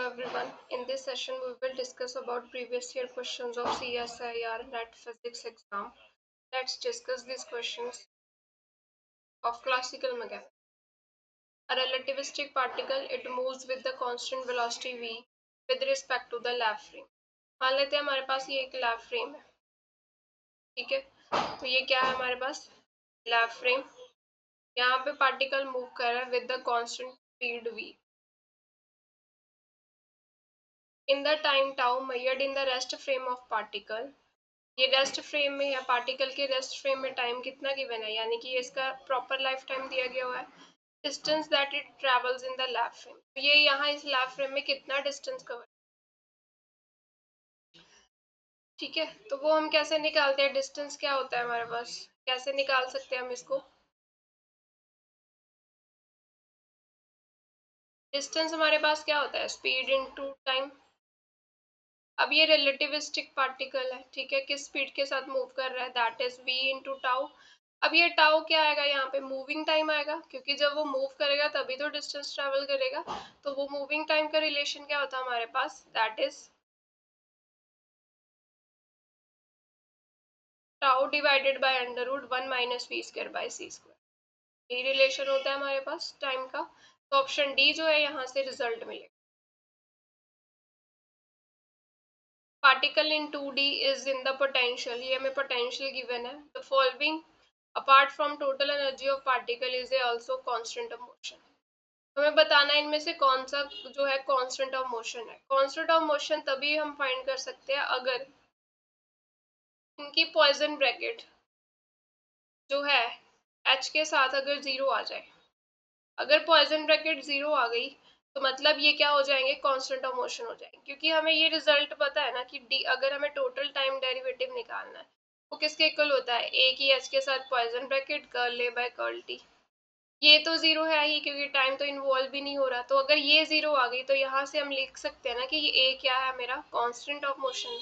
everyone. In this session, we will discuss about previous year questions of CSIR NET Physics exam. Let's discuss these questions of classical mechanics. A relativistic particle, it moves with the constant velocity v with respect to the lab frame. मान लेते हैं हमारे पास ये एक lab frame है, ठीक है। तो ये क्या है हमारे पास, लैब फ्रेम। यहाँ पे पार्टिकल मूव कर रहा है with the constant speed v in the time tau measured in the rest frame of particle। ये रेस्ट फ्रेम में या पार्टिकल के रेस्ट फ्रेम में टाइम कितना गिवन है, यानी कि इसका प्रॉपर लाइफ टाइम दिया गया हुआ है। Distance that it travels in the lab frame, तो ये यहाँ इस लैब फ्रेम में कितना डिस्टेंस कवर, ठीक है। तो वो हम कैसे निकालते हैं, डिस्टेंस क्या होता है हमारे पास, कैसे निकाल सकते हैं हम इसको। डिस्टेंस हमारे पास क्या होता है, स्पीड इनटू टाइम। अब ये रिलेटिविस्टिक पार्टिकल है, ठीक है, किस स्पीड के साथ मूव कर रहा है, that is v into tau. अब ये टाउ क्या आएगा, यहाँ पे मूविंग टाइम आएगा, क्योंकि जब वो मूव करेगा तभी तो डिस्टेंस ट्रेवल करेगा। तो वो मूविंग टाइम का रिलेशन क्या होता है हमारे पास, that is tau divided by under root 1 minus we square by c square. ये रिलेशन होता है हमारे पास टाइम का। तो ऑप्शन डी जो है यहाँ से रिजल्ट मिलेगा। Particle in 2D is in the potential, ये हमें पोटेंशियल गिवन है। The following apart from total energy of particle is a also constant of motion. हमें बताना है इनमें से कौन सा जो है कांस्टेंट ऑफ मोशन है। कांस्टेंट ऑफ मोशन तभी हम फाइंड कर सकते हैं अगर इनकी पॉइजन ब्रैकेट जो है h के साथ अगर जीरो आ जाए। अगर पॉइजन ब्रैकेट जीरो आ गई तो मतलब ये क्या हो जाएंगे, कांस्टेंट ऑफ मोशन हो जाएंगे। क्योंकि हमें ये रिजल्ट पता है ना कि डी अगर हमें टोटल टाइम डेरिवेटिव निकालना है वो किसके इक्वल होता है, ए की एच के साथ Poisson bracket curl A by curl T. ये तो जीरो है ही क्योंकि टाइम तो इन्वॉल्व भी नहीं हो रहा। तो अगर ये जीरो आ गई तो यहाँ से हम लिख सकते हैं ना कि ये ए क्या है, मेरा कांस्टेंट ऑफ मोशन है,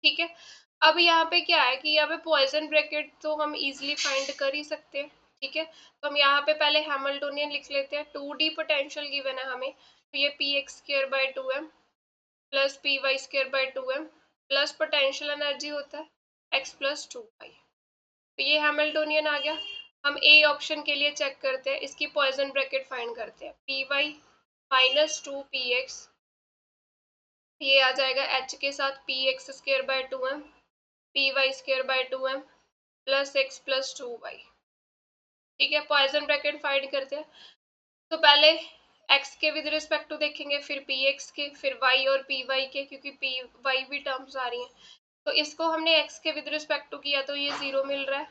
ठीक है। अब यहाँ पे क्या है कि यहाँ पे पॉइजन ब्रैकेट तो हम इजीली फाइंड कर ही सकते हैं, ठीक है। तो हम यहाँ पे पहले हैमिल्टोनियन लिख लेते हैं। 2D पोटेंशियल गिवन है हमें, तो ये P X square by 2m plus P Y square by 2m plus potential energy होता है x प्लस 2y। तो ये हैमिल्टोनियन आ गया। हम ए ऑप्शन के लिए चेक करते हैं, इसकी पॉइजन ब्रैकेट फाइंड करते हैं। पी वाई माइनस 2px, ये आ जाएगा h के साथ P X square by 2m P Y square by 2m plus X plus 2y, ठीक है। पॉइजन ब्रैकेट फाइंड करते हैं। तो पहले x के विद रिस्पेक्ट टू देखेंगे, फिर px के, फिर y और py के, क्योंकि py भी टर्म्स आ रही हैं। तो इसको हमने x के विद रिस्पेक्ट टू किया तो ये जीरो मिल रहा है,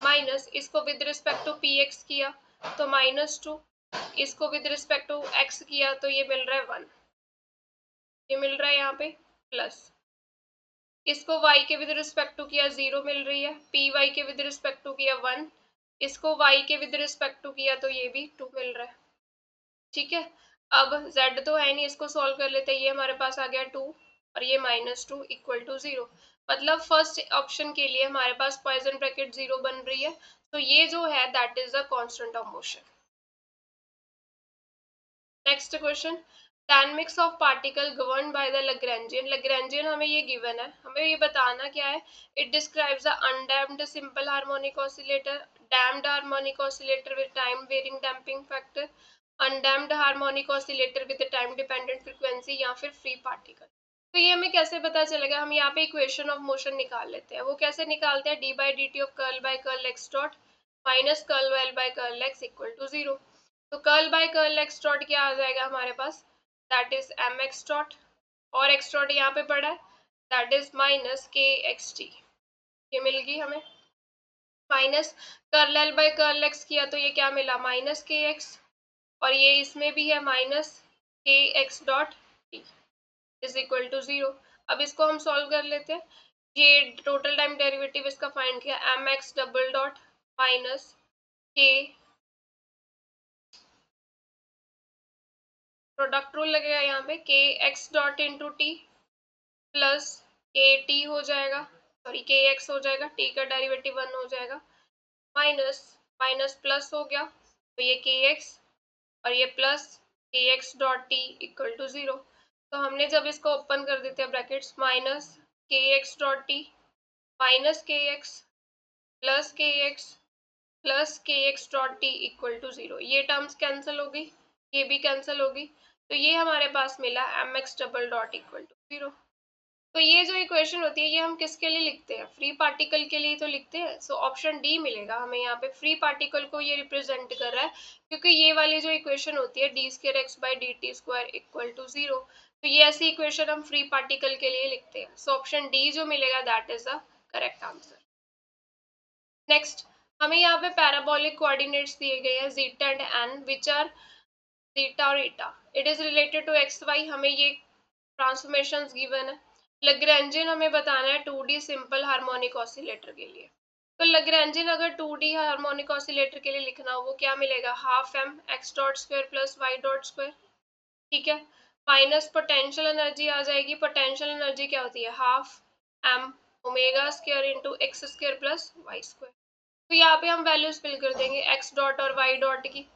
माइनस इसको विद रिस्पेक्ट टू px किया तो -2, इसको विद रिस्पेक्ट टू x किया तो ये मिल रहा है 1, ये मिल रहा है यहाँ पे प्लस। इसको y के विद रिस्पेक्ट टू किया जीरो मिल रही है, py के विद रिस्पेक्ट टू किया 1, इसको y के विद रिस्पेक्ट टू किया तो ये भी 2 मिल रहा है, ठीक है। अब z तो है नहीं, इसको सॉल्व कर लेते हैं। ये हमारे पास आ गया 2 और ये -2 इक्वल टू 0। मतलब फर्स्ट ऑप्शन के लिए हमारे पास पॉइजन ब्रैकेट 0 बन रही है। तो ये जो है that is the constant of motion. Next question, dynamics of particle govern by the Lagrangian. Lagrangian हमें ये गिवन है, हमें ये बताना क्या है। It describes the undamped simple harmonic oscillator, damped harmonic oscillator with time varying damping factor, undamped harmonic oscillator with time dependent frequency, या फिर फ्री पार्टिकल। तो ये हमें कैसे पता चलेगा, हम यहाँ पे इक्वेशन ऑफ मोशन निकाल लेते हैं। वो कैसे निकालते हैं, d by D t of curl by curl x dot minus curl L by curl x equal to 0। तो curl by curl x dot क्या आ जाएगा हमारे पास, that is m x dot, और एक्स डॉट यहाँ पे पड़ा है दैट इज माइनस के एक्स टी, ये मिल गई हमें। Minus curl L by curl x किया तो ये क्या मिला, माइनस के एक्स, और ये इसमें भी है माइनस के X dot T is equal to 0। अब इसको हम सॉल्व कर लेते हैं। ये टोटल टाइम डेरिवेटिव इसका फाइंड किया, M X double dot minus K, product rule लगेगा यहाँ पे, K X dot into T plus K T हो जाएगा, सॉरी के एक्स हो जाएगा, टी का डेरिवेटिव 1 हो जाएगा, माइनस माइनस प्लस हो गया तो ये के एक्स और ये plus K X dot T equal to 0। तो हमने जब इसको ओपन कर देते हैं ब्रैकेट्स, माइनस के एक्स डॉट टी माइनस के X plus K X dot T equal to 0, ये टर्म्स कैंसिल होगी, ये भी कैंसिल होगी, तो ये हमारे पास मिला M X double dot equal to 0। तो ये जो इक्वेशन होती है ये हम किसके लिए लिखते हैं, फ्री पार्टिकल के लिए तो लिखते हैं। सो ऑप्शन डी मिलेगा हमें यहाँ पे, फ्री पार्टिकल को ये रिप्रेजेंट कर रहा है, क्योंकि ये वाली जो इक्वेशन होती है D square X by D T square equal to 0, तो ये ऐसी इक्वेशन हम फ्री पार्टिकल के लिए लिखते हैं। सो ऑप्शन डी जो मिलेगा that is the correct answer. Next, हमें यहाँ पे पैराबोलिक कोऑर्डिनेट्स दिए गए हैं zeta and n which are zeta और eta, it is related to x y, हमें ये ट्रांसफॉर्मेशंस गिवन है। लैग्रैन्जियन हमें बताना है 2D सिंपल हार्मोनिक ऑसिलेटर के लिए। तो लैग्रैन्जियन अगर 2D हार्मोनिक ऑसिलेटर के लिए लिखना हो वो क्या मिलेगा, half M x dot square plus Y dot square, ठीक है, माइनस पोटेंशियल एनर्जी आ जाएगी, पोटेंशियल एनर्जी क्या होती है, half M omega square into X square plus Y square. तो यहाँ पे हम वैल्यूज फिल कर देंगे एक्स डॉट और वाई डॉट की,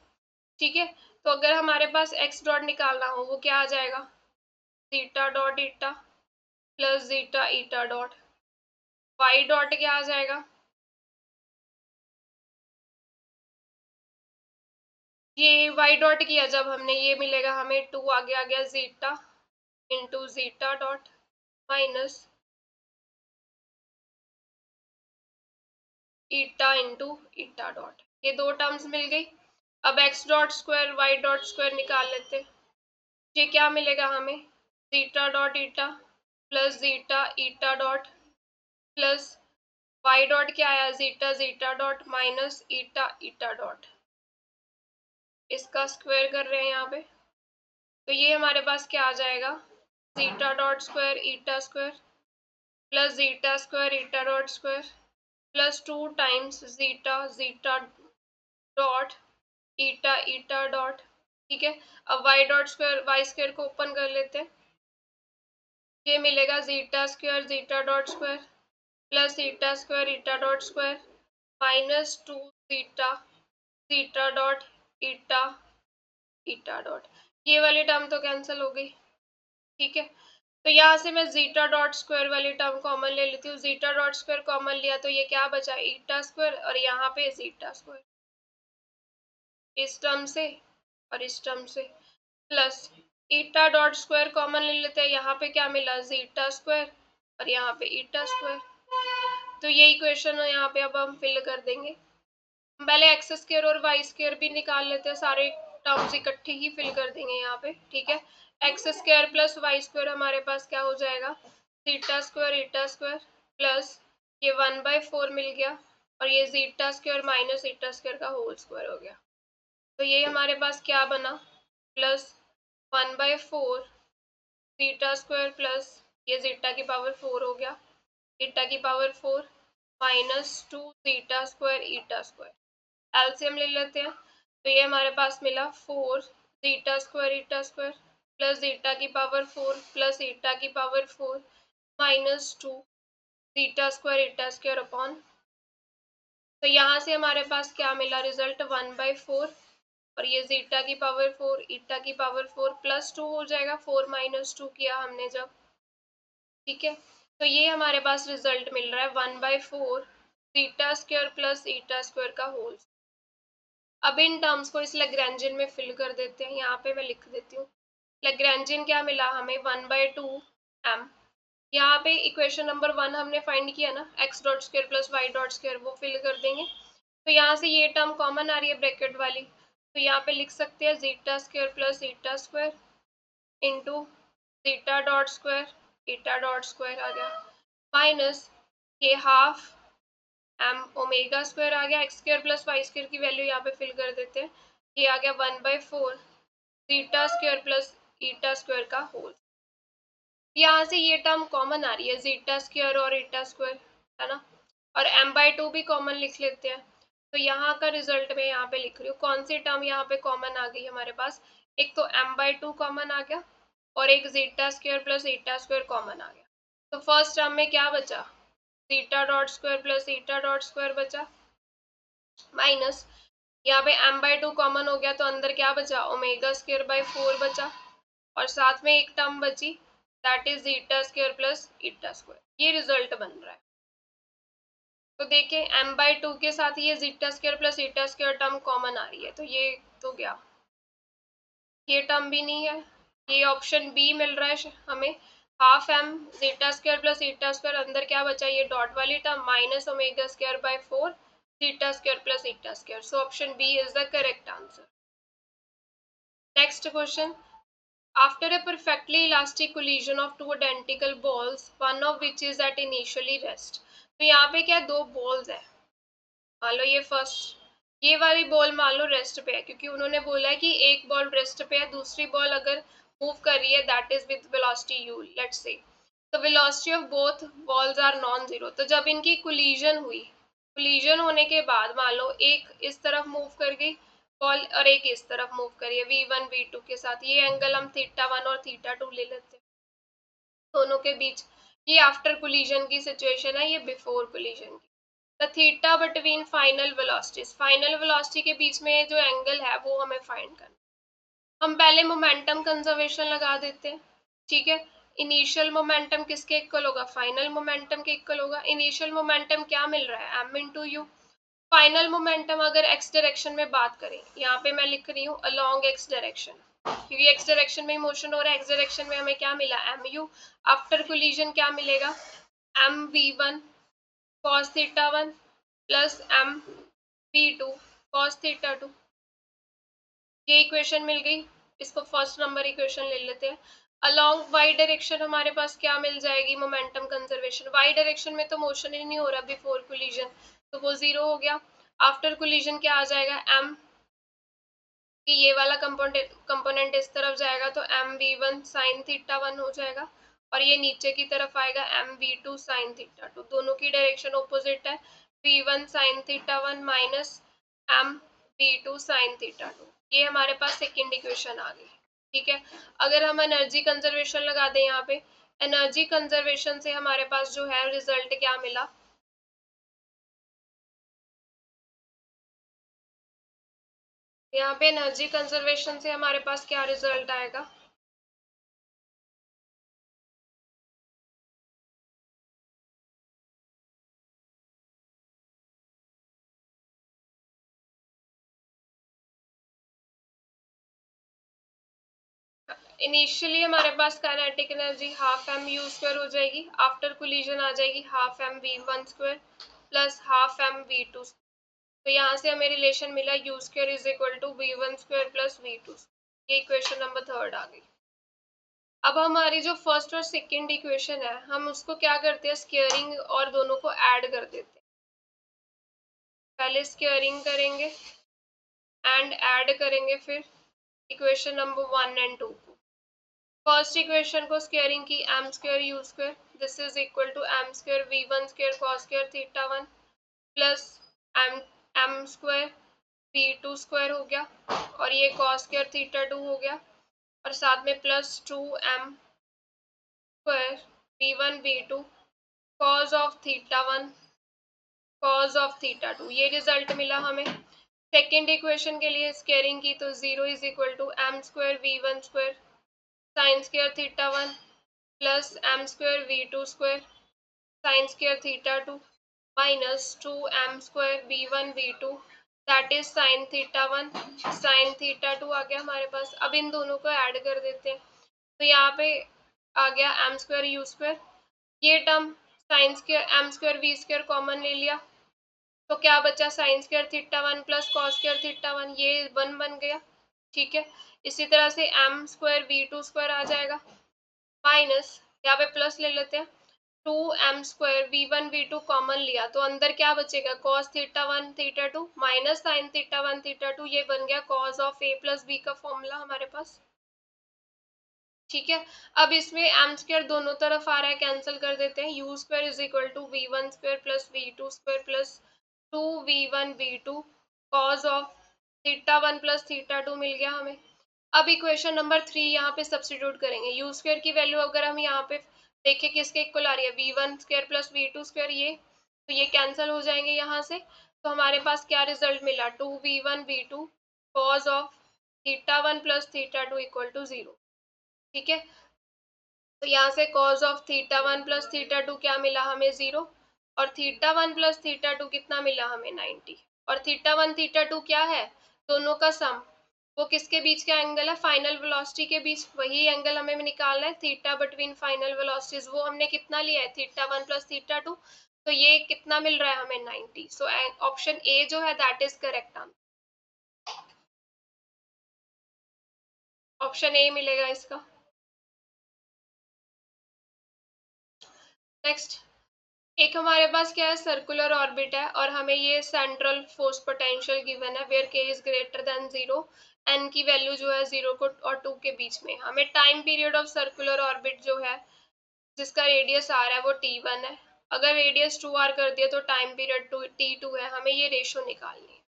ठीक है। तो अगर हमारे पास एक्स डॉट निकालना हो वो क्या आ जाएगा, zeta dot eta plus zeta eta dot, y dot क्या आ जाएगा, ये वाई डॉट किया जब हमने ये मिलेगा हमें 2 आगे आ गया zeta into zeta dot minus eta into eta dot, ये दो टर्म्स मिल गई। अब x dot square y dot square निकाल लेते, ये क्या मिलेगा हमें, zeta dot eta plus zeta eta dot plus Y dot क्या आया, zeta zeta dot minus eta eta dot, इसका स्क्वायर कर रहे हैं यहाँ पे, तो ये हमारे पास क्या आ जाएगा, zeta dot square eta square plus zeta square eta dot square plus 2 times zeta zeta dot eta eta dot, ठीक है। अब y dot square y square को ओपन कर लेते हैं, ये मिलेगा zeta square zeta dot square plus eta square eta dot square minus 2 zeta zeta dot eta eta dot, ये वाली टर्म तो कैंसिल हो गई, ठीक है। तो यहाँ से मैं जीटा डॉट स्क्वायर वाली टर्म कॉमन ले लेती हूँ, जीटा डॉट स्क्वायर कॉमन लिया तो ये क्या बचा, ईटा स्क्वायर और यहाँ पे जीटा स्क्वायर, इस टर्म से और इस टर्म से, plus eta dot square common ले लेते हैं, यहाँ पे क्या मिला, जीटा स्क्वायर और यहाँ पे ईटा स्क्वायर, तो ये इक्वेशन यहाँ पे अब हम फिल कर देंगे। पहले एक्स स्क्वायर और वाई स्क्वायर भी निकाल लेते हैं, सारे टर्म्स इकट्ठे ही फिल कर देंगे यहाँ पे, ठीक है। X square plus Y square हमारे पास क्या हो जाएगा, zeta square eta square plus ये 1/4 मिल गया और ये zeta square minus eta square का होल स्क्वायर हो गया, तो ये हमारे पास क्या बना, प्लस 1/4 जीटा स्क्वायर प्लस ये जीटा की पावर 4 हो गया, ईटा की power 4 minus 2 zeta square eta square, LCM ले लेते हैं, तो ये हमारे पास मिला 4 zeta square eta square plus zeta की पावर 4 प्लस ईटा की power 4 minus 2 zeta square eta square upon, तो यहाँ से हमारे पास क्या मिला रिजल्ट, 1/4 और ये जीटा की पावर 4 ईटा की पावर 4 प्लस 2 हो जाएगा, 4 माइनस 2 किया हमने जब, ठीक है। तो ये हमारे पास रिजल्ट मिल रहा है 1/4 zeta square plus eta square का होल। अब इन टर्म्स को इस लैग्रैन्जियन में फिल कर देते हैं, यहाँ पे मैं लिख देती हूँ, लैग्रैन्जियन क्या मिला हमें, 1/2 एम, यहाँ पे इक्वेशन नंबर 1 हमने फाइंड किया ना, X dot square plus Y dot square, वो फिल कर देंगे। तो यहाँ से ये टर्म कॉमन आ रही है ब्रैकेट वाली, तो यहाँ पे लिख सकते हैं zeta square plus eta square into zeta dot square eta dot square आ गया माइनस ये हाफ एम ओमेगा स्क्वायर आ गया, x square plus Y square की वैल्यू यहाँ पे फिल कर देते हैं, ये आ गया 1/4 zeta square plus eta square का होल, यहाँ से ये टर्म कॉमन आ रही है जीटा स्क्वायर और ईटा स्क्वायर, है ना, और m/2 भी कॉमन लिख लेते हैं, तो यहाँ का रिजल्ट मैं यहाँ पे लिख रही हूँ, कौन सी टर्म यहाँ पे कॉमन आ गई हमारे पास, एक तो m/2 कॉमन आ गया और एक zeta square plus eta square common आ गया, तो फर्स्ट टर्म में क्या बचा, zeta dot square plus eta dot square बचा माइनस यहाँ पे m/2 कॉमन हो गया तो अंदर क्या बचा, ओमेगा स्क्वायर बाय 4 बचा, और साथ में एक टर्म बची, that is eta square plus eta square. ये रिजल्ट बन रहा है। तो देखें m/2 के साथ ये zeta square plus eta square term common आ रही है, तो ये तो गया, ये टर्म भी नहीं है। ये ऑप्शन बी मिल रहा है हमें, half M zeta square plus eta square, अंदर क्या बचा, ये डॉट वाली term minus omega square by 4 zeta square plus eta square. So option B is the correct answer. Next question, after a perfectly elastic collision of two identical balls, one of which is at initially rest। तो यहाँ पे क्या, दो balls है, मान लो ये first, ये वाली बॉल मान लो रेस्ट पे है, क्योंकि उन्होंने बोला है कि एक बॉल रेस्ट पे है, दूसरी बॉल अगर मूव कर रही है that is with velocity u, let's say the velocity of both balls are non zero. तो जब इनकी कोलिजन हुई, कोलिजन होने के बाद मान लो एक इस तरफ मूव कर गई बॉल और एक इस तरफ मूव करिए v1 v2 के साथ, ये एंगल हम θ1 और θ2 ले लेते हैं दोनों के बीच। ये आफ्टर कोलिजन की सिचुएशन है, ये बिफोर कोलिजन की। The theta between final velocities, final velocity के बीच में जो एंगल है वो हमें फाइंड करना। हम पहले मोमेंटम कंजर्वेशन लगा देते हैं, ठीक है। इनिशियल मोमेंटम किसके इक्वल होगा, फाइनल मोमेंटम के इक्वल होगा। इनिशियल मोमेंटम क्या मिल रहा है, m into you. Final momentum अगर x डायरेक्शन में बात करें, यहाँ पे मैं लिख रही हूँ अलोंग x डायरेक्शन, क्योंकि x डायरेक्शन में मोशन हो रहा है, x डायरेक्शन में हमें क्या मिला, mu। आफ्टर कोलिजन क्या मिलेगा, mv1 cos θ1 plus mv2 cos θ2। ये इक्वेशन मिल गई, इसको फर्स्ट नंबर इक्वेशन ले लेते हैं। अलोंग वाई डायरेक्शन हमारे पास क्या मिल जाएगी, मोमेंटम कंजर्वेशन। वाई डायरेक्शन में तो मोशन ही नहीं हो रहा बिफोर कोलिजन, तो वो जीरो हो गया। आफ्टर कोलिजन क्या आ जाएगा, m कि ये वाला कंपोनेंट इस तरफ जाएगा तो mv1 sin θ1 हो जाएगा, और ये नीचे की तरफ आएगा mv2 sin θ2। दोनों की डायरेक्शन ऑपोजिट है, v1 sin θ1 minus mv2 sin θ2। ये हमारे पास सेकेंड इक्वेशन आ गई, ठीक है। अगर हम एनर्जी कंजर्वेशन लगा दें यहाँ पे, एनर्जी कंजर्वेशन से हमारे पास जो है रिजल्ट क्या मिला, यहाँ पे एनर्जी कंजर्वेशन से हमारे पास क्या रिजल्ट आएगा, इनिशियली हमारे पास kinetic energy half m u square हो जाएगी, आफ्टर कोलिजन आ जाएगी half m v one square plus half m v two. तो यहाँ से हमें रिलेशन मिला u square is equal to v one square plus v two. ये इक्वेशन नंबर थर्ड आ गई। अब हमारी जो फर्स्ट और सेकेंड इक्वेशन है, हम उसको क्या करते हैं, स्क्वेयरिंग और दोनों को ऐड कर देते हैं। पहले स्क्वेयरिंग करेंगे एंड ऐड करेंगे, फिर इक्वेशन नंबर 1 एंड 2 को। फर्स्ट इक्वेशन को स्क्वेयरिंग की m square u square, this is equal to m square v1 square cos square θ1 plus m square v2 square हो गया, और ये cos स्क्वायर θ2 हो गया, और साथ में plus 2m square v1 v2 cos of θ1 cos of θ2। ये रिजल्ट मिला हमें। सेकेंड इक्वेशन के लिए स्क्वेयरिंग की तो 0 is equal to m square v1 square sine square θ1 plus m square v2 square sine square θ2 minus 2m square v1 v2 that is sine θ1 sine θ2 आ गया हमारे पास। अब इन दोनों को ऐड कर देते हैं, तो यहाँ पे आ गया m स्क्वायर यू स्क्वायर, ये term sine square m square v square common ले लिया, तो क्या बचा, sine square θ1 plus cos square θ1, ये 1 बन गया, ठीक है। इसी तरह से m स्क्वायर v2 स्क्वायर आ जाएगा, माइनस यहाँ पे प्लस ले लेते हैं 2m square v1 v2 common लिया, तो अंदर क्या बचेगा, cos θ1 θ2 माइनस साइन θ1 θ2, ये बन गया cos of a plus b का फॉर्मूला हमारे पास, ठीक है। अब इसमें m स्क्वायर दोनों तरफ आ रहा है, कैंसिल कर देते हैं, u square is equal to v1 square plus v2 square plus 2v1 v2 cos of θ1 plus θ2 मिल गया हमें। अब इक्वेशन नंबर 3 यहाँ पे सब्स्टिट्यूट करेंगे, यू स्क्वायर की वैल्यू अगर हम यहाँ पे देखें किसके इक्वल आ रही है, v1 square plus v2 square, ये तो ये कैंसिल हो जाएंगे यहाँ से, तो हमारे पास क्या रिजल्ट मिला, 2v1 v2 cos of θ1 plus θ2 equal to 0, ठीक है, तो यहाँ से cos of theta one plus theta two क्या मिला हमें 0, और theta one plus theta two कितना मिला हमें 90, और थीटा वन थीटा टू क्या है, दोनों का सम, वो किसके बीच का एंगल है, फाइनल वेलोसिटी के बीच, वही एंगल हमें निकालना है, थीटा बिटवीन फाइनल वेलोसिटीज, वो हमने कितना लिया है theta one plus theta to, तो ये कितना मिल रहा है हमें 90, सो ऑप्शन ए जो है that is correct answer, option A मिलेगा इसका। नेक्स्ट, एक हमारे पास क्या है, सर्कुलर ऑर्बिट है और हमें ये सेंट्रल फोर्स पोटेंशियल गिवन है वेयर के इज ग्रेटर देन 0, एन की वैल्यू जो है 0 को और 2 के बीच में, हमें time period of circular orbit जो है जिसका रेडियस आर है वो t1 है, अगर रेडियस 2r कर दिया तो टाइम पीरियड t2 है, हमें ये रेशो निकालनी है।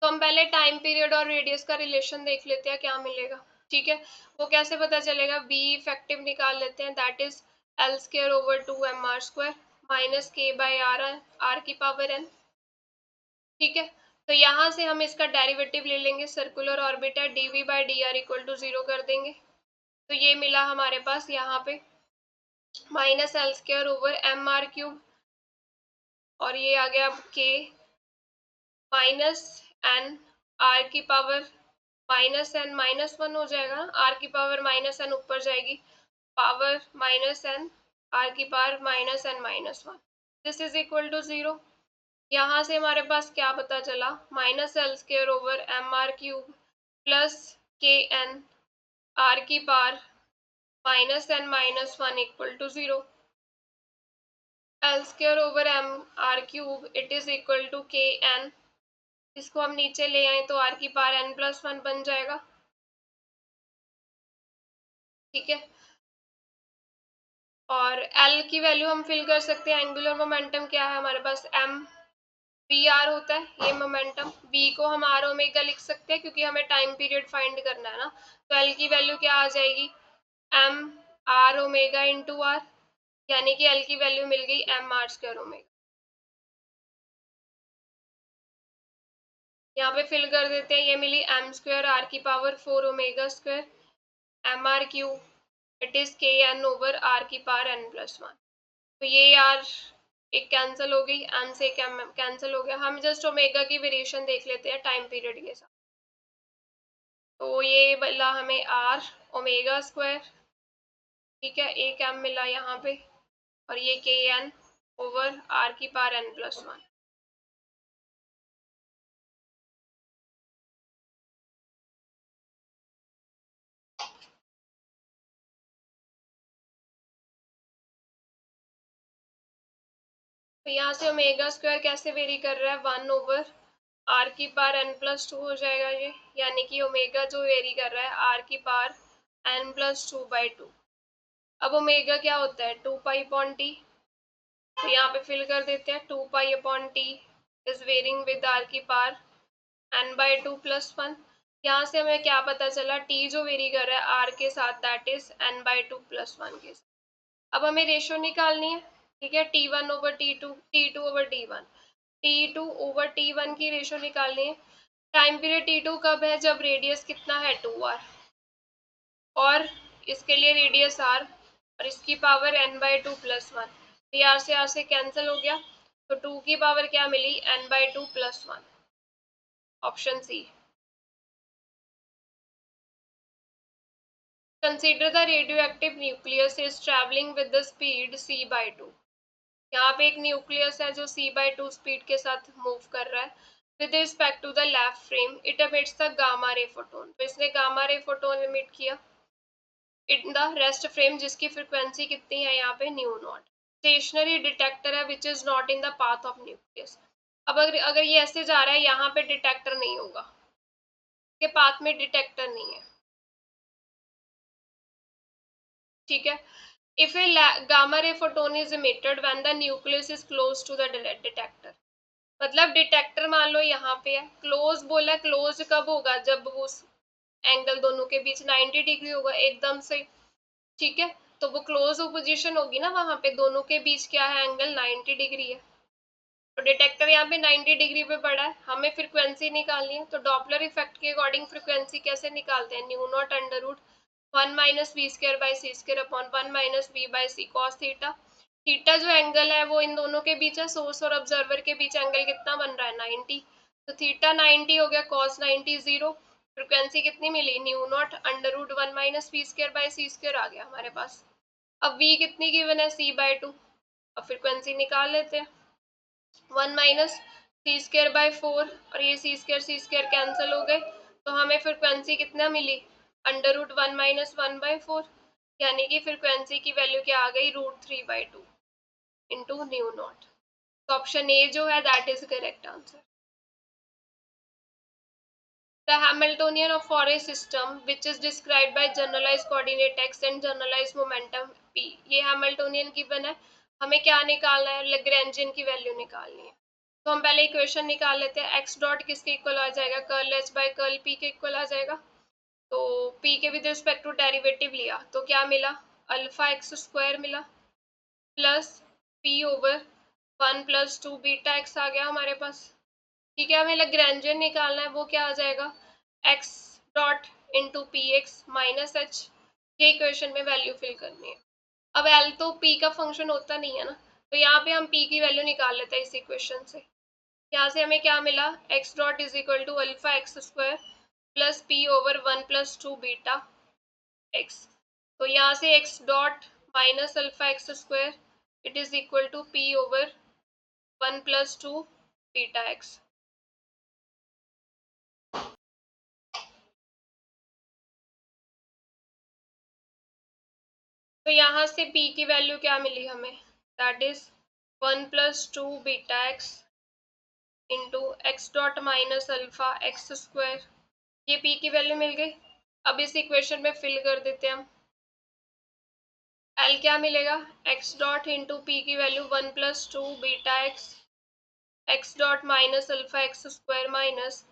तो हम पहले टाइम पीरियड और रेडियस का रिलेशन देख लेते हैं क्या मिलेगा, ठीक है, वो कैसे पता चलेगा, बी इफेक्टिव निकाल लेते हैं, that is L square over 2mr² minus के बाई आर, आर की पावर एन, ठीक है, तो यहाँ से हम इसका डेरिवेटिव ले लेंगे, सर्कुलर ऑर्बिट है, D we by D R equal to 0 कर देंगे, तो ये मिला हमारे पास यहाँ पे minus L square over M R cube, और ये आ गया के माइनस एन आर की power minus N minus one हो जाएगा, आर की पावर माइनस एन ऊपर जाएगी, पावर माइनस एन आर की power minus N minus one, this is equal to 0। यहाँ से हमारे पास क्या पता चला, minus L square over M R cube plus K N R की power minus N minus one equal to 0, L square over M R cube it is equal to K N, इसको हम नीचे ले आए तो आर की power N plus one बन जाएगा, ठीक है, और एल की वैल्यू हम फिल कर सकते हैं, एंगुलर मोमेंटम क्या है हमारे पास, एम वी आर होता है ये मोमेंटम, वी को हम आर ओमेगा लिख सकते हैं क्योंकि हमें टाइम पीरियड फाइंड करना है ना, तो एल की वैल्यू क्या आ जाएगी, M R omega into R, यानी कि एल की वैल्यू मिल गई एम आर स्क्वायर ओमेगा, यहाँ पे फिल कर देते हैं, ये मिली एम स्क्वायर आर की power 4 omega square M R cube it is K N over R की पावर एन प्लस वन, तो ये यार एक कैंसिल हो गई, एन से कैंसिल हो गया, हम जस्ट ओमेगा की वेरिएशन देख लेते हैं टाइम पीरियड के साथ, तो ये मिला हमें आर ओमेगा स्क्वायर, ठीक है, एक एम मिला यहाँ पे, और ये के एन ओवर आर की पावर एन प्लस वन, तो यहाँ से ओमेगा स्क्वायर कैसे वेरी कर रहा है, 1 ओवर आर की पावर एन प्लस टू हो जाएगा ये, यानी कि ओमेगा जो वेरी कर रहा है आर की power N plus two by two, अब ओमेगा क्या होता है 2 पाई अपॉन टी, तो यहाँ पे फिल कर देते हैं 2 pi upon t is varying with r की power n by two plus one, यहाँ से हमें क्या पता चला, टी जो वेरी कर रहा है आर के साथ that is N by two plus one के साथ, अब हमें रेशो निकालनी है, ठीक है, T one over T two over T one, T two over T one की रेशो निकालनी है, टाइम पीरियड टी टू कब है, जब रेडियस कितना है 2r, और इसके लिए रेडियस r, और इसकी power n by two plus one, r से कैंसिल हो गया, तो 2 की पावर क्या मिली n by two plus one, option C. Consider the radio active nucleus is travelling with the speed c by two, यहाँ पे एक न्यूक्लियस है जो c बाई टू स्पीड के साथ मूव कर रहा है, with respect to the left frame it emits the gamma ray photon, तो इसने गामा रे फोटोन एमिट किया इन द रेस्ट फ्रेम जिसकी फ्रिक्वेंसी कितनी है यहाँ पे न्यू नॉट, स्टेशनरी डिटेक्टर है which is not in the path of nucleus, अब अगर ये ऐसे जा रहा है यहाँ पे डिटेक्टर नहीं होगा, के पाथ में डिटेक्टर नहीं है, ठीक है, if a gamma ray photon is emitted when the nucleus is close to the detector, मतलब डिटेक्टर मान लो यहाँ पे है, क्लोज बोला, क्लोज कब होगा जब वो एंगल दोनों के बीच 90 डिग्री होगा एकदम से, ठीक है, तो वो क्लोज पोजीशन होगी ना, वहां पे दोनों के बीच क्या है एंगल 90 डिग्री है, तो डिटेक्टर यहाँ पे 90 डिग्री पे पड़ा है, हमें फ्रीक्वेंसी निकालनी है, तो डॉपलर इफेक्ट के अकॉर्डिंग फ्रीक्वेंसी कैसे निकालते हैं, nu naught under root 1 minus we square by C square upon 1 minus V by C cos theta. Theta जो एंगल है वो इन दोनों के बीच है, सोर्स और ऑब्जर्वर के बीच एंगल कितना बन रहा है 90, तो थीटा 90 हो गया, कॉस 90 0। फ्रिक्वेंसी कितनी मिली, nu naught under root 1 minus we square by C square आ गया हमारे पास। अब v कितनी गिवन है, c बाय 2। अब फ्रिक्वेंसी निकाल लेते हैं, 1 माइनस सी स्क्वायर बाय 4 और ये सी स्क्वायर कैंसिल हो गए, तो हमें फ्रिक्वेंसी कितना मिली, अंडर रूट 1 माइनस 1/4, यानी कि फ्रिक्वेंसी की वैल्यू क्या आ गई, √3/2 इंटू न्यू नॉट। तो ऑप्शन ए जो है that is correct answer. The Hamiltonian of for a system which is described by generalized coordinate x and generalized momentum p। ये Hamiltonian given है, हमें क्या निकालना है, Lagrangian की वैल्यू निकालनी है। तो हम पहले इक्वेशन निकाल लेते हैं, x डॉट किसके इक्वल आ जाएगा, curl h by curl p के इक्वल आ जाएगा। तो p के विद रिस्पेक्ट टू डेरिवेटिव लिया तो क्या मिला, अल्फा एक्स स्क्वायर मिला plus p over 1 + 2 beta x आ गया हमारे पास। ठीक है, हमें लैग्रैन्जियन निकालना है, वो क्या आ जाएगा, x dot into P x minus H. ये इक्वेशन में वैल्यू फिल करनी है। अब l तो p का फंक्शन होता नहीं है ना, तो यहाँ पे हम p की वैल्यू निकाल लेते हैं इस इक्वेशन से। यहाँ से हमें क्या मिला, x dot is equal to alpha x square plus p over 1 + 2 beta x। तो यहाँ से x dot minus alpha x square it is equal to p over 1 + 2 beta x। तो यहाँ से p की वैल्यू क्या मिली हमें, that is 1 + 2 beta x into x dot minus alpha x square. ये p की वैल्यू मिल गई। अब इस इक्वेशन में फिल कर देते हैं हम, l क्या मिलेगा, x डॉट इंटू पी की value 1 + 2 beta x x dot minus alpha x square minus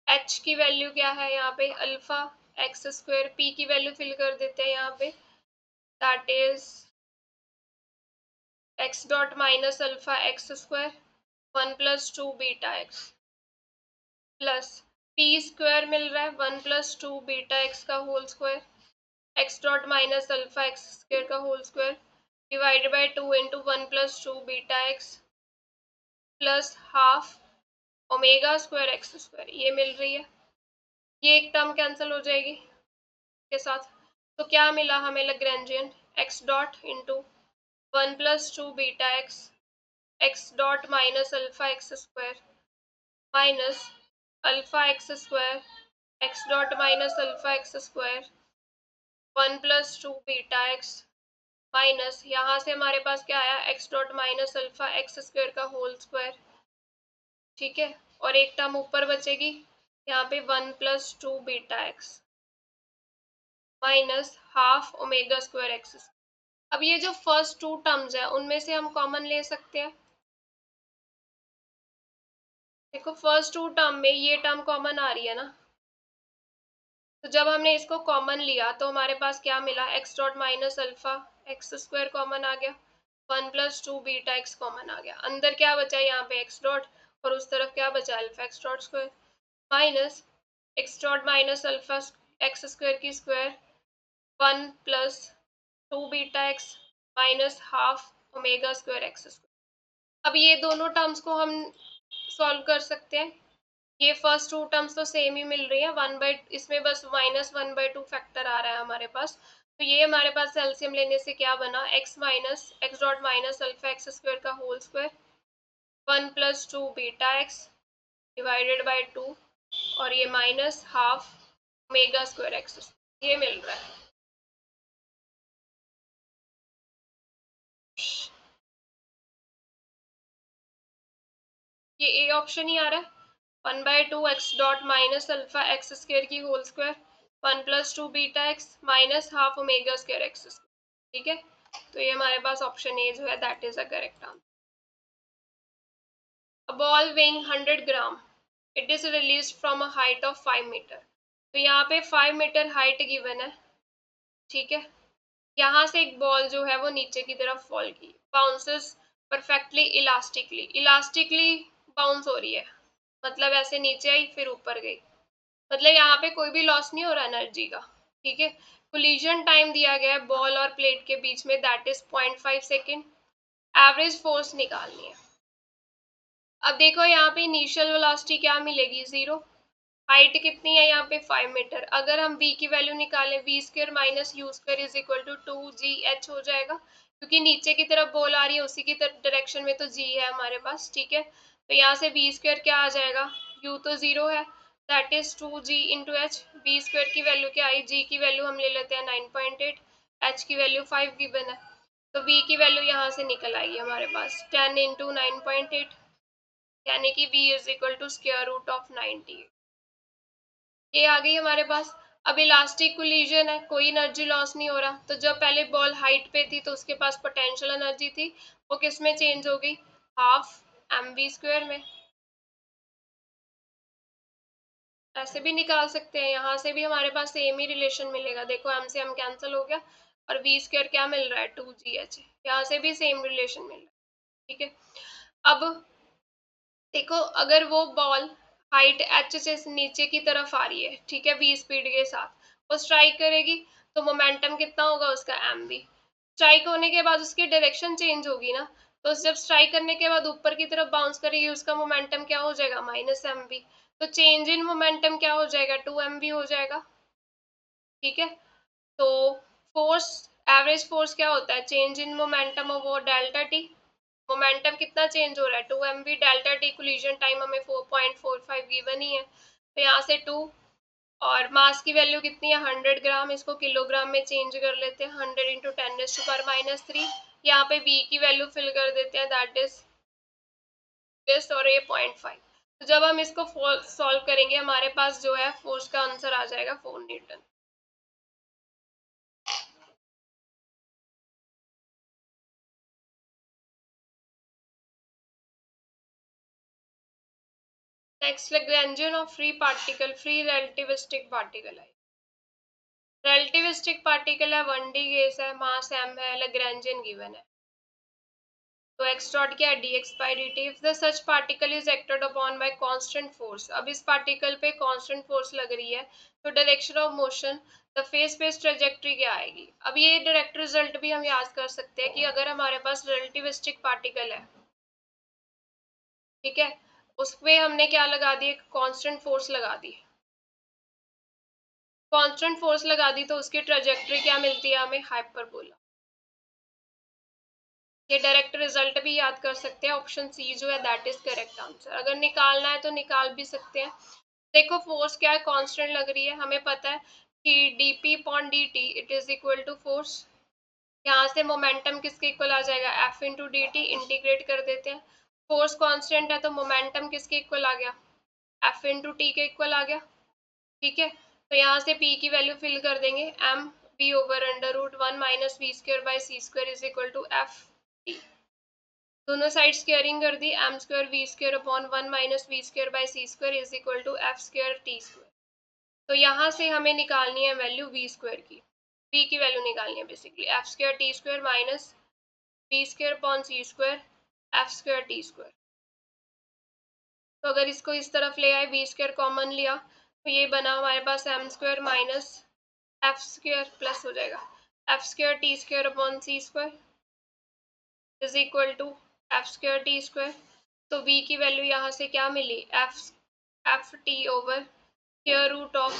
h की वैल्यू क्या है यहाँ पे, अल्फा एक्स स्क्वायर। p की वैल्यू फिल कर देते हैं यहाँ पे, that is x dot minus alpha x square 1 + 2 beta x plus p square मिल रहा है 1 + 2 बीटा x का whole square, x dot minus alpha x square का whole square divided by 2 into 1 + 2 beta x plus half omega square x square, ये मिल रही है। ये एक टर्म कैंसिल हो जाएगी के साथ, तो क्या मिला हमें Lagrangian, x dot into 1 + 2 beta x dot minus alpha x square minus alpha x square x dot minus alpha x square 1 + 2 beta x minus यहाँ से हमारे पास क्या आया, x dot minus alpha x square का होल स्क्वायर। ठीक है, और एक टर्म ऊपर बचेगी यहाँ पे 1 + 2 beta x minus half omega square x. अब ये जो फर्स्ट टू टर्म्स है उनमें से हम कॉमन ले सकते हैं। देखो फर्स्ट टू टर्म में ये टर्म कॉमन आ रही है ना, तो जब हमने इसको कॉमन लिया तो हमारे पास क्या मिला, x dot minus alpha x square common आ गया, 1 + 2 बीटा x कॉमन आ गया। अंदर क्या बचा यहाँ पे x डॉट, और उस तरफ क्या बचा, alpha x dot square minus x dot minus alpha x square की square 1 + 2 beta x minus half omega square x square. अब ये दोनों टर्म्स को हम सॉल्व कर सकते हैं। ये फर्स्ट टू टर्म्स तो सेम ही मिल रही है, इसमें बस -1/2 फैक्टर आ रहा है हमारे पास। तो ये हमारे पास एलसीएम लेने से क्या बना, x dot minus alpha x square का whole square 1 + 2 beta x divided by 2 और ये minus half omega square x, ये मिल रहा है। ये ए ऑप्शन ही आ रहा है, 1/2 x dot minus alpha x square की whole square 1 + 2 beta x minus half omega square x. ठीक है, तो ये हमारे पास ऑप्शन ए जो है that is a correct answer. A ball weighing 100 gram it is released from a height of 5 metre. तो यहाँ पे 5 मीटर हाइट गिवन है। ठीक है, यहाँ से एक बॉल जो है वो नीचे की तरफ फॉल की, bounces perfectly elastically, elastically bounce हो रही है, मतलब ऐसे नीचे आई फिर ऊपर गई, मतलब यहाँ पे कोई भी लॉस नहीं हो रहा एनर्जी का। ठीक है। कोलिजन टाइम दिया गया है बॉल और प्लेट के बीच में, that is 0.5 second. Average force निकालनी है। अब देखो यहाँ पे इनिशियल वेलोसिटी क्या मिलेगी, 0। हाइट कितनी है यहाँ पे, 5 मीटर। अगर हम v की वैल्यू निकालें, V square minus U square is equal to 2gh हो जाएगा, क्योंकि नीचे की तरफ बॉल आ रही है उसी की तरफ डायरेक्शन में तो g है हमारे पास। ठीक है, तो यहाँ से v स्क्र क्या आ जाएगा, u तो 0 है, that is 2g into H. V square की वैल्यू क्या आई, g की वैल्यू हम ले लेते हैं 9.8, h की वैल्यू 5 गिवन है, तो v की वैल्यू यहाँ से निकल आएगी हमारे पास 10 इंटू 9.8, यानी कि v is equal to square root of 90। ये आ गई हमारे पास। अब इलास्टिक कोलिजन है, कोई एनर्जी लॉस नहीं हो रहा, तो जब पहले बॉल हाइट पे थी तो उसके पास पोटेंशियल एनर्जी थी, वो किस में चेंज हो गई, हाफ एम वी स्क्वायर में। ऐसे भी निकाल सकते हैं, यहाँ से भी हमारे पास सेम ही रिलेशन मिलेगा। देखो एम से एम कैंसिल हो गया और वी स्क्वायर क्या मिल रहा है, 2gh। यहाँ से भी सेम रिलेशन मिल रहा है। ठीक है, अब देखो अगर वो बॉल हाइट एच से नीचे की तरफ आ रही है, ठीक है, वी स्पीड के साथ वो स्ट्राइक करेगी, तो मोमेंटम कितना होगा उसका, एम वी। स्ट्राइक होने के बाद उसकी डायरेक्शन चेंज होगी ना, तो जब स्ट्राइक करने के बाद ऊपर की तरफ बाउंस करेगी, उसका मोमेंटम क्या हो जाएगा, माइनस एम वी। तो चेंज इन मोमेंटम क्या हो जाएगा, 2 mv हो जाएगा। ठीक है, तो फोर्स, एवरेज फोर्स क्या होता है, चेंज इन मोमेंटम ऑफ वो डेल्टा टी। मोमेंटम कितना चेंज हो रहा है, 2 mv, delta T collision time हमें 4.45 गिवन ही है, तो यहाँ से 2। और मास की वैल्यू कितनी है, 100 ग्राम, इसको किलोग्राम में चेंज कर लेते हैं, 100 इंटू 10⁻³ यहाँ पे v की वैल्यू फिल कर देते हैं, दैट इज दिस, और ये 0.5। तो जब हम इसको सॉल्व करेंगे हमारे पास जो है फोर्स का आंसर आ जाएगा 4 Newton. Next Lagrangian of free particle, free relativistic particle है। रिलेटिविस्टिक पार्टिकल है, 1D केस है, मास m है, लैग्रेंजियन गिवन है। तो x डॉट क्या है, dx by dt। If the such particle is acted upon bye constant force, अब इस पार्टिकल पे कांस्टेंट फोर्स लग रही है, तो direction of motion, the face space trajectory क्या आएगी। अब ये डायरेक्ट रिजल्ट भी हम याद कर सकते हैं कि अगर हमारे पास रिलेटिविस्टिक पार्टिकल है, ठीक है, उस पे हमने क्या लगा दी, कांस्टेंट फोर्स लगा दी, कांस्टेंट फोर्स लगा दी, तो उसकी ट्रेजेक्टरी क्या मिलती है हमें, हाइपरबोला। ये डायरेक्ट रिजल्ट भी याद कर सकते हैं, ऑप्शन सी जो है दैट इज करेक्ट आंसर। अगर निकालना है तो निकाल भी सकते हैं। देखो फोर्स क्या है, कांस्टेंट लग रही है, हमें पता है कि dp upon dt it is equal to force. यहाँ से मोमेंटम किसके इक्वल आ जाएगा, f into D T, integrate कर देते हैं। फोर्स कांस्टेंट है तो मोमेंटम किसके इक्वल आ गया, f इंटू टी के इक्वल आ गया। ठीक है, तो यहाँ से p की वैल्यू फिल कर देंगे, m v over √1 minus V square by C square is equal to F T. दोनों साइड स्क्वायरिंग कर दी, m square V square upon 1 minus we square by C square is equal to F square T square. तो यहाँ से हमें निकालनी है value V square की, v की वैल्यू निकालनी है basically, F square T square minus we square upon C square F square T square. तो अगर इसको इस तरफ ले आए, वी स्क्वायर कॉमन लिया, तो ये बना हमारे पास m square minus f square plus हो जाएगा f square T square upon C square is equal to F square T square. तो v की वैल्यू यहाँ से क्या मिली, f t over square root of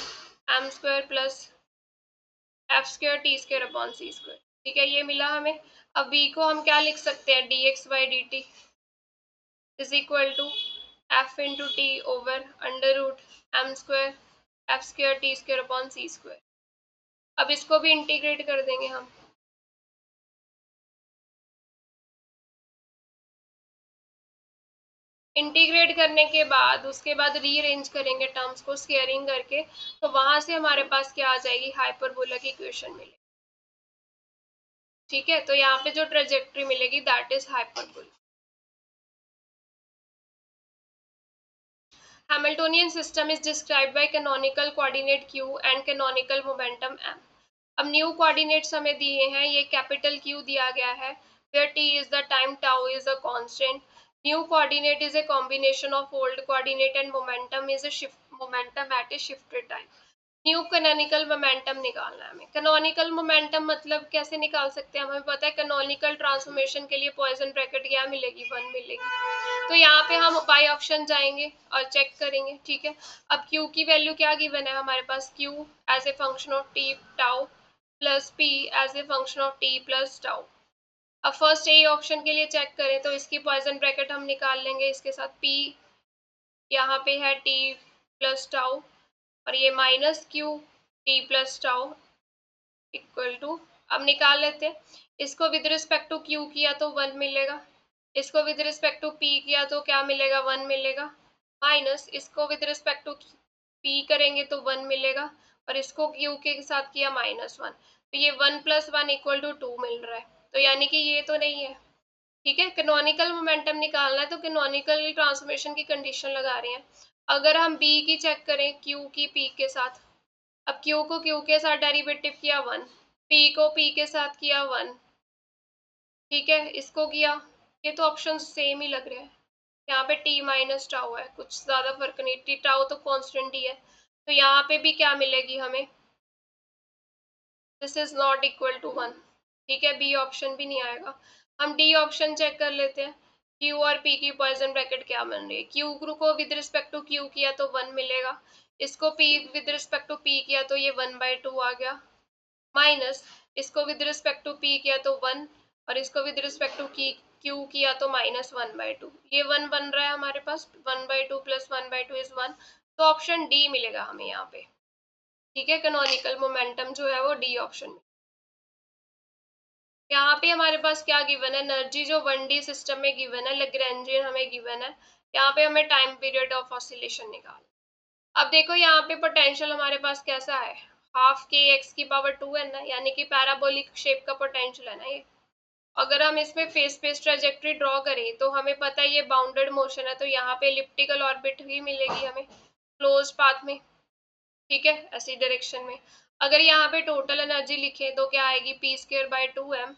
m square plus f square T square upon C square. ठीक है, ये मिला हमें। अब v को हम क्या लिख सकते हैं, D X by D T is equal to F into T over under root M square F square T square upon C square. अब इसको भी इंटीग्रेट कर देंगे हम। इंटीग्रेट करने के बाद उसके बाद रीअरेंज करेंगे टर्म्स को स्क्वायरिंग करके, तो वहां से हमारे पास क्या आ जाएगी, हाइपरबोला की इक्वेशन मिलेगी। ठीक है, तो यहाँ पे जो ट्रेजेक्टरी मिलेगी that is hyperbola. Hamiltonian system is described by canonical coordinate q and canonical momentum m। अब न्यू कोऑर्डिनेट्स हमें दिए हैं, ये कैपिटल Q दिया गया है, where t is the time, tau is a constant। New coordinate is a combination of old coordinate and momentum is a shift momentum at a shifted time। New canonical momentum निकालना है हमें। Canonical momentum मतलब कैसे निकाल सकते हैं, हमें पता है कैनोनिकल ट्रांसफॉर्मेशन के लिए पॉइसन ब्रैकेट क्या मिलेगी, 1 मिलेगी। तो यहाँ पे हम बाई ऑप्शन जाएंगे और चेक करेंगे, ठीक है। अब Q की वैल्यू क्या गिवन है हमारे पास, Q as a function of T tau plus P as a function of T plus tau. अब फर्स्ट ए ऑप्शन के लिए चेक करें तो इसकी पॉइसन ब्रैकेट हम निकाल लेंगे, इसके साथ P यहाँ पे है T प्लस टाउ और ये minus Q T plus tau equal to, अब निकाल लेते हैं। इसको विद रिस्पेक्ट टू Q किया तो 1 मिलेगा, इसको विद रिस्पेक्ट टू P किया तो क्या मिलेगा, 1 मिलेगा, माइनस इसको विद रिस्पेक्ट टू P करेंगे तो 1 मिलेगा और इसको Q के साथ किया -1, तो ये 1 + 1 = 2 मिल रहा है। तो यानी कि ये तो नहीं है, ठीक है। कैनोनिकल मोमेंटम निकालना है तो कैनोनिकल ट्रांसफॉर्मेशन की कंडीशन लगा रहे हैं। अगर हम B की चेक करें Q की P के साथ, अब Q को Q के साथ डेरिवेटिव किया 1, P को P के साथ किया 1, ठीक है, इसको किया, ये तो ऑप्शन सेम ही लग रहे हैं। यहाँ पे T माइनस टाउ है, कुछ ज़्यादा फर्क नहीं, T टाउ तो कांस्टेंट ही है, तो यहाँ पे भी क्या मिलेगी हमें, this is not equal to 1, ठीक है, बी ऑप्शन भी नहीं आएगा। हम डी ऑप्शन चेक कर लेते हैं, क्यू और पी की पॉइसन ब्रैकेट क्या बन रही है, क्यू को विद रिस्पेक्ट टू क्यू किया तो 1 मिलेगा, इसको P with respect to P किया तो ये 1/2 आ गया, माइनस इसको विद रिस्पेक्ट टू पी किया तो 1 और इसको विद रिस्पेक्ट टू क्यू किया तो -1/2, ये 1 बन रहा है हमारे पास, 1/2 + 1/2 इज 1, तो ऑप्शन डी मिलेगा हमें यहाँ पे, ठीक है। कैनोनिकल मोमेंटम जो है वो डी ऑप्शन में। यहाँ पे हमारे पास क्या गिवन है, एनर्जी जो 1D सिस्टम में गिवन है, लैग्रैन्जियन हमें गिवन है, यहाँ पे हमें टाइम पीरियड ऑफ ऑसिलेशन निकाल। अब देखो यहाँ पे पोटेंशियल हमारे पास कैसा है, हाफ के एक्स की पावर 2 है ना, यानी कि पैराबोलिक शेप का पोटेंशियल है ना ये। अगर हम इसमें फेस स्पेस ट्रेजेक्ट्री ड्रॉ करें तो हमें पता है ये बाउंडेड मोशन है, तो यहाँ पे एलिप्टिकल ऑर्बिट ही मिलेगी हमें क्लोज पाथ में, ठीक है, ऐसी डायरेक्शन में। अगर यहाँ पे टोटल एनर्जी लिखे तो क्या आएगी, P²/2m